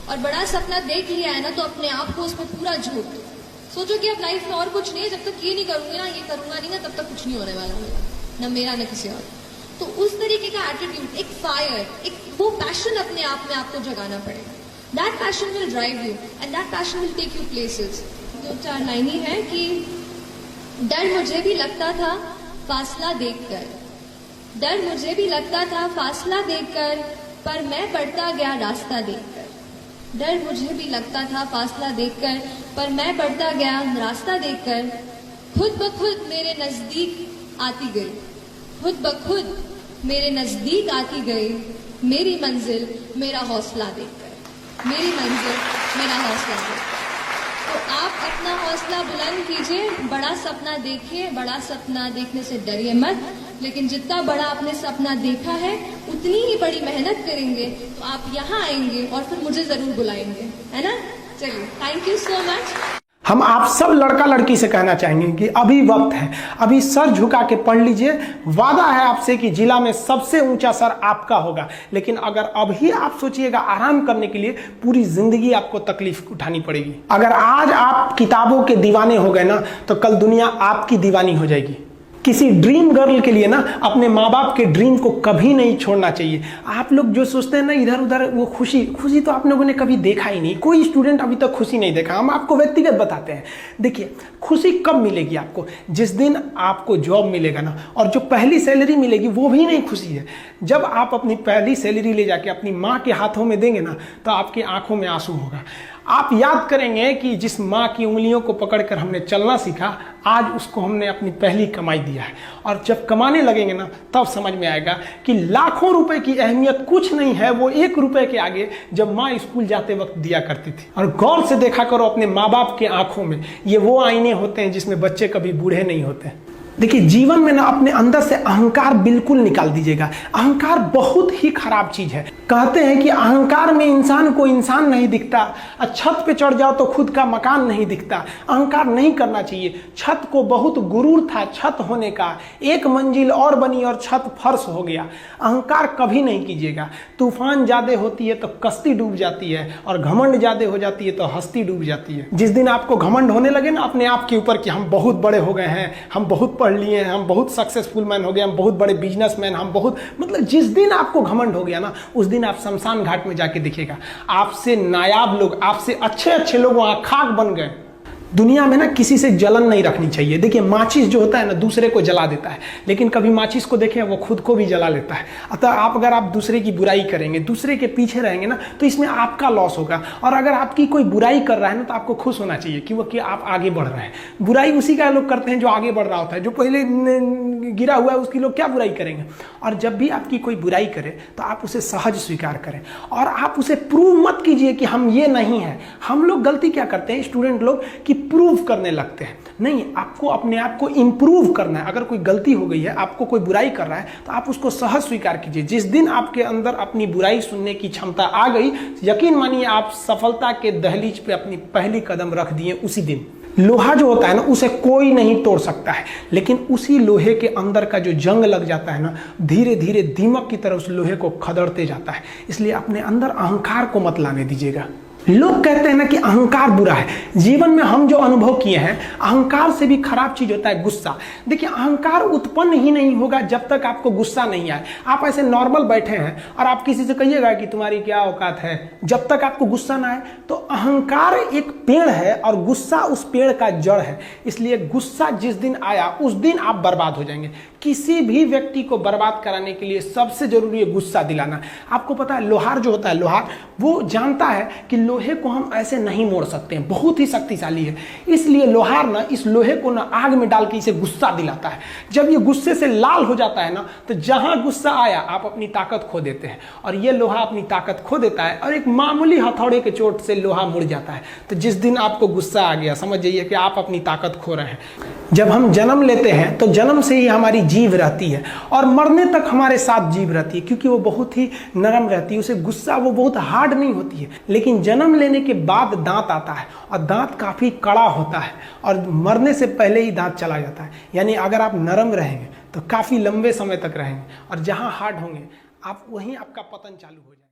और बड़ा सपना देख लिया है ना तो अपने आप को उसमें पूरा झोंक दो। सोचो कि अब लाइफ में और कुछ नहीं है, जब तक ये नहीं करूंगी ना, ये करूंगा नहीं ना, तब तक कुछ नहीं होने वाला मेरा, ना मेरा ना किसी और। तो उस तरीके का एटीट्यूड, एक फायर, एक वो पैशन अपने आप में आपको जगाना पड़ेगा। That passion will drive you and that passion will take you places. 2-4 line ही है कि डर मुझे भी लगता था फासला देखकर, डर मुझे भी लगता था फासला देखकर, पर मैं बढ़ता गया रास्ता देखकर। डर मुझे भी लगता था फासला देखकर, पर मैं बढ़ता गया रास्ता देखकर। खुद ब खुद मेरे नजदीक आती गई, खुद ब खुद मेरे नजदीक आती गई, मेरी मंजिल मेरा हौसला देखकर, मेरी मंजिल मेरा हौसला देखकर। तो आप अपना हौसला बुलंद कीजिए, बड़ा सपना देखिए, बड़ा सपना देखने से डरिए मत, लेकिन जितना बड़ा आपने सपना देखा है उतनी ही बड़ी मेहनत करेंगे तो आप यहाँ आएंगे और फिर मुझे जरूर बुलाएंगे, है ना। चलिए, थैंक यू सो मच। हम आप सब लड़का लड़की से कहना चाहेंगे कि अभी वक्त है, अभी सर झुका के पढ़ लीजिए। वादा है आपसे कि जिला में सबसे ऊंचा सर आपका होगा, लेकिन अगर अभी आप सोचिएगा आराम करने के लिए, पूरी जिंदगी आपको तकलीफ उठानी पड़ेगी। अगर आज आप किताबों के दीवाने हो गए ना, तो कल दुनिया आपकी दीवानी हो जाएगी। किसी ड्रीम गर्ल के लिए ना अपने माँ बाप के ड्रीम को कभी नहीं छोड़ना चाहिए। आप लोग जो सोचते हैं ना इधर उधर, वो खुशी तो आप लोगों ने कभी देखा ही नहीं। कोई स्टूडेंट अभी तक खुशी नहीं देखा। हम आपको व्यक्तिगत बताते हैं। देखिए, खुशी कब मिलेगी आपको? जिस दिन आपको जॉब मिलेगा ना, और जो पहली सैलरी मिलेगी वो भी नहीं खुशी है। जब आप अपनी पहली सैलरी ले जाके अपनी माँ के हाथों में देंगे ना, तो आपकी आंखों में आंसू होगा। आप याद करेंगे कि जिस माँ की उंगलियों को पकड़कर हमने चलना सीखा, आज उसको हमने अपनी पहली कमाई दिया है। और जब कमाने लगेंगे ना, तब समझ में आएगा कि लाखों रुपए की अहमियत कुछ नहीं है, वो 1 रुपए के आगे जब माँ स्कूल जाते वक्त दिया करती थी। और गौर से देखा करो अपने माँ बाप के आंखों में, ये वो आईने होते हैं जिसमें बच्चे कभी बूढ़े नहीं होते। देखिए, जीवन में ना अपने अंदर से अहंकार बिल्कुल निकाल दीजिएगा। अहंकार बहुत ही खराब चीज है। कहते हैं कि अहंकार में इंसान को इंसान नहीं दिखता, छत पे चढ़ जाओ तो खुद का मकान नहीं दिखता। अहंकार नहीं करना चाहिए। छत को बहुत गुरूर था छत होने का, 1 मंजिल और बनी और छत फर्श हो गया। अहंकार कभी नहीं कीजिएगा। तूफान ज्यादा होती है तो कश्ती डूब जाती है, और घमंड ज्यादा हो जाती है तो हस्ती डूब जाती है। जिस दिन आपको घमंड होने लगे ना अपने आप के ऊपर कि हम बहुत बड़े हो गए हैं, हम बहुत पढ़ लिए हैं, हम बहुत सक्सेसफुल मैन हो गए, हम बहुत बड़े बिजनेसमैन, हम बहुत, मतलब जिस दिन आपको घमंड हो गया ना, उस दिन आप शमशान घाट में जाके देखिएगा, आपसे नायाब लोग, आपसे अच्छे अच्छे लोग वहां खाक बन गए। दुनिया में ना किसी से जलन नहीं रखनी चाहिए। देखिए, माचिस जो होता है ना दूसरे को जला देता है, लेकिन कभी माचिस को देखें वो खुद को भी जला लेता है। अतः अगर आप दूसरे की बुराई करेंगे, दूसरे के पीछे रहेंगे ना, तो इसमें आपका लॉस होगा। और अगर आपकी कोई बुराई कर रहा है ना, तो आपको खुश होना चाहिए कि आप आगे बढ़ रहे हैं। बुराई उसी का लोग करते हैं जो आगे बढ़ रहा होता है। जो पहले गिरा हुआ है उसकी लोग क्या बुराई करेंगे। और जब भी आपकी कोई बुराई करे तो आप उसे सहज स्वीकार करें, और आप उसे प्रूव मत कीजिए कि हम ये नहीं है। हम लोग गलती क्या करते हैं स्टूडेंट लोग, कि प्रूव करने लगते हैं। नहीं, आपको अपने आप को इंप्रूव करना है। अगर कोई गलती हो गई है, आपको कोई बुराई कर रहा है, तो आप उसको सहज स्वीकार कीजिए। जिस दिन आपके अंदर अपनी बुराई सुनने की क्षमता आ गई, यकीन मानिए आप सफलता के दहलीज पे अपनी पहली कदम रख दिए उसी दिन। लोहा जो होता है ना, उसे कोई नहीं तोड़ सकता है, लेकिन उसी लोहे के अंदर का जो जंग लग जाता है ना, धीरे धीरे दीमक की तरह उस लोहे को खदड़ते जाता है। इसलिए अपने अंदर अहंकार को मत लाने दीजिएगा। लोग कहते हैं ना कि अहंकार बुरा है। जीवन में हम जो अनुभव किए हैं, अहंकार से भी खराब चीज होता है गुस्सा। देखिए, अहंकार उत्पन्न ही नहीं होगा जब तक आपको गुस्सा नहीं आए। आप ऐसे नॉर्मल बैठे हैं और आप किसी से कहिएगा कि तुम्हारी क्या औकात है, जब तक आपको गुस्सा ना आए। तो अहंकार एक पेड़ है और गुस्सा उस पेड़ का जड़ है। इसलिए गुस्सा जिस दिन आया उस दिन आप बर्बाद हो जाएंगे। किसी भी व्यक्ति को बर्बाद कराने के लिए सबसे जरूरी है गुस्सा दिलाना। आपको पता है, लोहार जो होता है, लोहार वो जानता है कि लोहे को हम ऐसे नहीं मोड़ सकते हैं, बहुत ही शक्तिशाली है। इसलिए लोहार ना इस लोहे को ना आग में डाल के इसे गुस्सा दिलाता है। जब ये गुस्से से लाल हो जाता है ना, तो जहां गुस्सा आया आप अपनी ताकत खो देते हैं, और ये लोहा अपनी ताकत खो देता है, और एक मामूली हथौड़े के चोट से लोहा मुड़ जाता है। तो जिस दिन आपको गुस्सा आ गया, समझ जाइए कि आप अपनी ताकत खो रहे हैं। जब हम जन्म लेते हैं तो जन्म से ही हमारी जीभ रहती है, और मरने तक हमारे साथ जीभ रहती है, क्योंकि वो बहुत ही नरम रहती है। उसे गुस्सा वो बहुत हार्ड नहीं होती है। लेकिन जन्म लेने के बाद दांत आता है, और दांत काफी कड़ा होता है, और मरने से पहले ही दांत चला जाता है। यानी अगर आप नरम रहेंगे तो काफी लंबे समय तक रहेंगे, और जहां हार्ड होंगे आप वहीं आपका पतन चालू हो जाएगा।